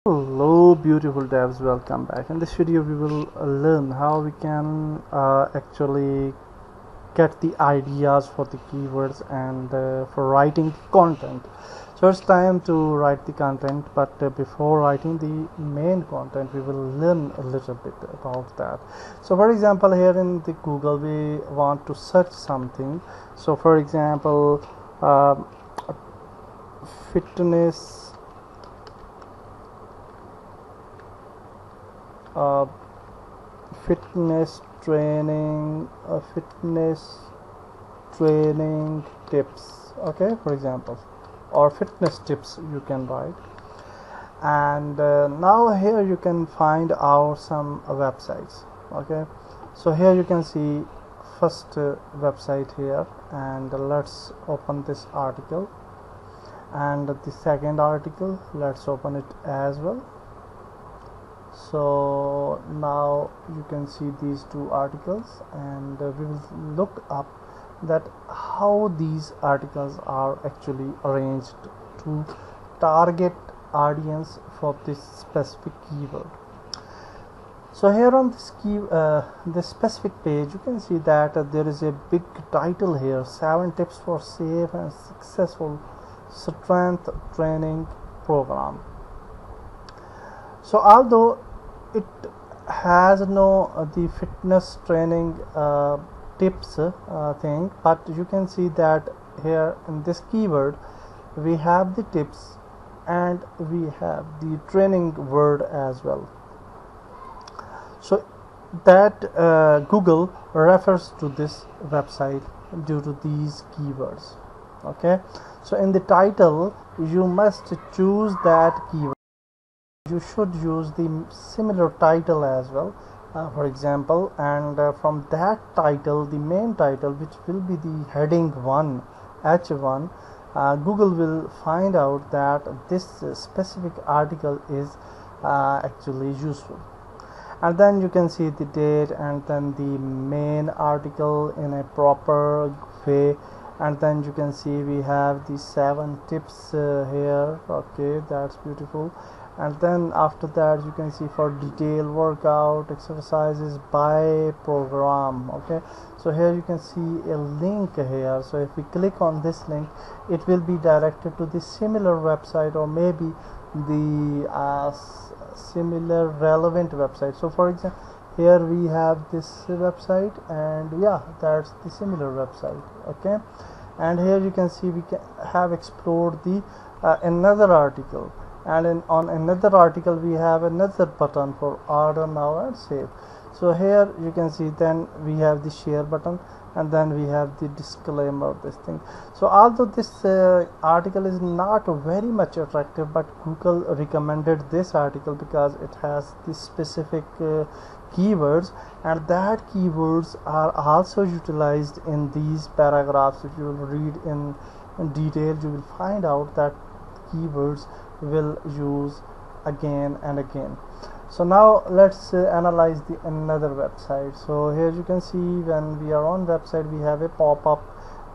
Hello beautiful devs, welcome back. In this video we will learn how we can actually get the ideas for the keywords and for writing content. So it's time to write the content, but before writing the main content we will learn a little bit about that. So for example, here in the Google we want to search something. So for example, fitness uh, fitness training tips, okay, for example, or fitness tips you can write. And now here you can find out some websites. Okay, so here you can see first website here, and let's open this article, and the second article, let's open it as well. So now you can see these two articles, and we will look up that how these articles are actually arranged to target audience for this specific keyword. So here on this specific page, you can see that there is a big title here: 7 tips for safe and successful strength training program. So although it has no the fitness training tips thing, but you can see that here in this keyword we have the tips and we have the training word as well. So that Google refers to this website due to these keywords. Okay, so in the title you must choose that keyword. You should use the similar title as well, for example, and from that title, the main title, which will be the heading 1, H1, Google will find out that this specific article is actually useful. And then you can see the date, and then the main article in a proper way, and then you can see we have the 7 tips here. Okay, that's beautiful. And then after that you can see for detailed workout exercises by program. Okay, so here you can see a link here. So if we click on this link, it will be directed to the similar website, or maybe the similar relevant website. So for example, here we have this website, and yeah, that's the similar website. Okay, and here you can see we have explored the another article, and on another article we have another button for order now and save. So here you can see then we have the share button, and then we have the disclaimer of this thing. So although this article is not very much attractive, but Google recommended this article because it has the specific keywords, and that keywords are also utilized in these paragraphs. If you will read in detail, you will find out that keywords will use again and again. So now let's analyze the another website. So here you can see when we are on website, we have a pop-up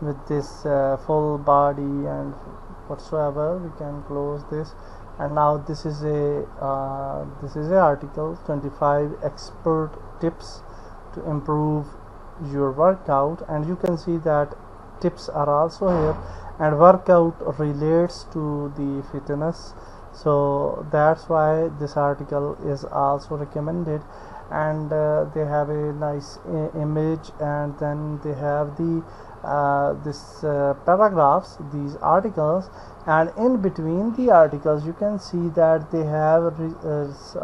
with this full body and whatsoever. We can close this, and now this is a article 25 expert tips to improve your workout, and you can see that tips are also here, and workout relates to the fitness. So that's why this article is also recommended, and they have a nice image, and then they have the paragraphs, these articles, and in between the articles you can see that they have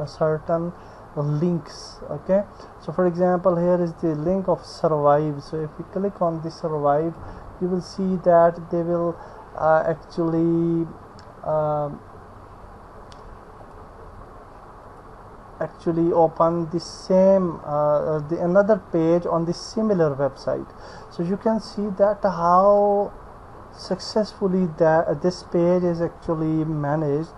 certain links. Okay, so for example, here is the link of survive. So if we click on the survive, you will see that they will actually open the same another page on the similar website. So you can see that how successfully that this page is actually managed,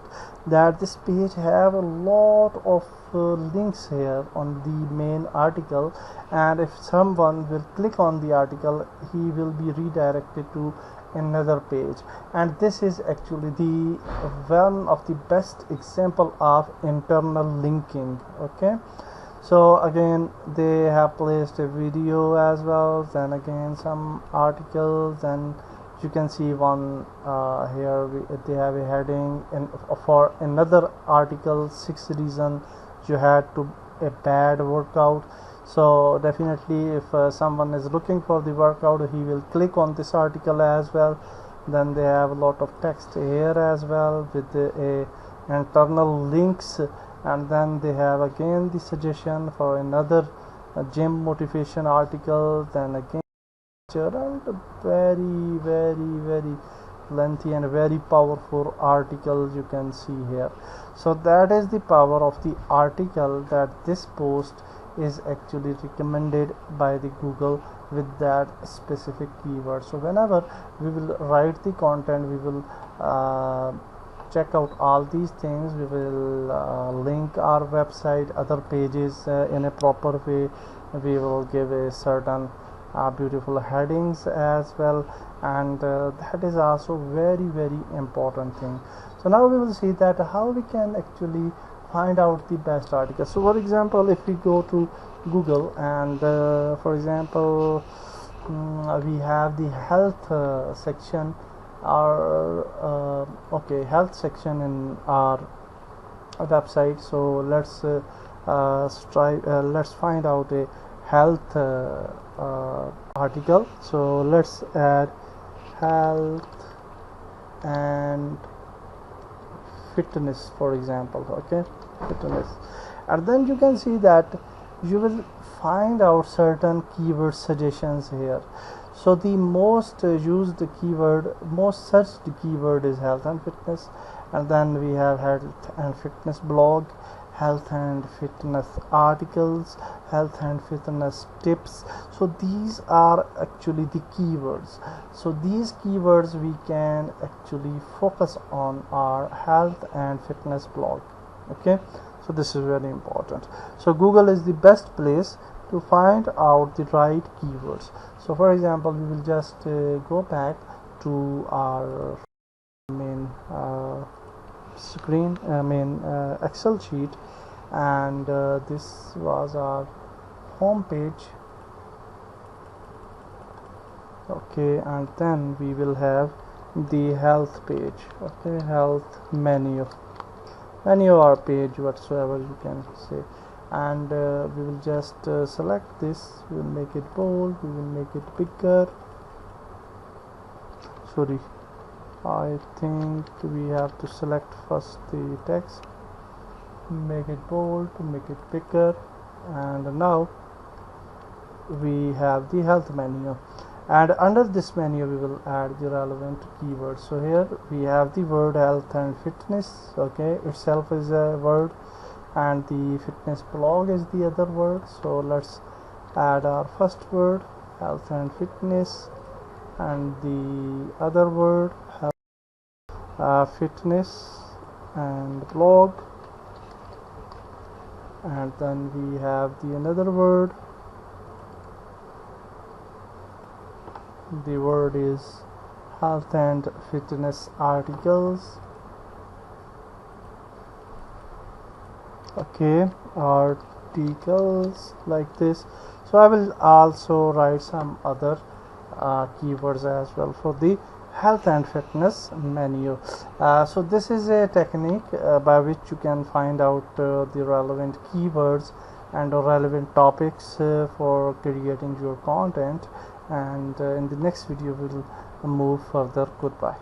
that this page have a lot of links here on the main article, and if someone will click on the article, he will be redirected to another page. And this is actually the one of the best example of internal linking. Okay, so again they have placed a video as well, then again some articles, and you can see one here they have a heading, and for another article, 6 reasons you had to a bad workout. So definitely if someone is looking for the workout, he will click on this article as well. Then they have a lot of text here as well with a internal links, and then they have again the suggestion for another gym motivation article, then again and very lengthy and very powerful article you can see here. So that is the power of the article, that this post is actually recommended by the Google with that specific keyword. So whenever we will write the content, we will check out all these things. We will link our website, other pages in a proper way. We will give a certain beautiful headings as well, and that is also very important thing. So now we will see that how we can actually find out the best article. So for example, if we go to Google and for example we have the health section, our health section in our website. So let's find out a health article. So let's add health and fitness, for example. Okay, fitness, and then you can see that you will find out certain keyword suggestions here. So the most used keyword, most searched keyword is health and fitness, and then we have health and fitness blog, health and fitness articles, health and fitness tips. So these are actually the keywords. So these keywords we can actually focus on our health and fitness blog. Okay, so this is very important. So Google is the best place to find out the right keywords. So for example, we will just go back to our main screen, main Excel sheet, and this was our home page. Okay, and then we will have the health page. Okay, health menu our page, whatsoever you can say, and we will just select this. We will make it bold, we will make it bigger. Sorry, I think we have to select first the text, make it bold, make it bigger, and now we have the health menu, and under this menu we will add the relevant keywords. So here we have the word health and fitness. Okay, itself is a word, and the fitness blog is the other word. So let's add our first word, health and fitness, and the other word, fitness and blog, and then we have the another word. The word is health and fitness articles. Okay, articles like this. So I will also write some other keywords as well for the health and fitness menu. So this is a technique by which you can find out the relevant keywords and relevant topics for creating your content, and in the next video we will move further. Goodbye.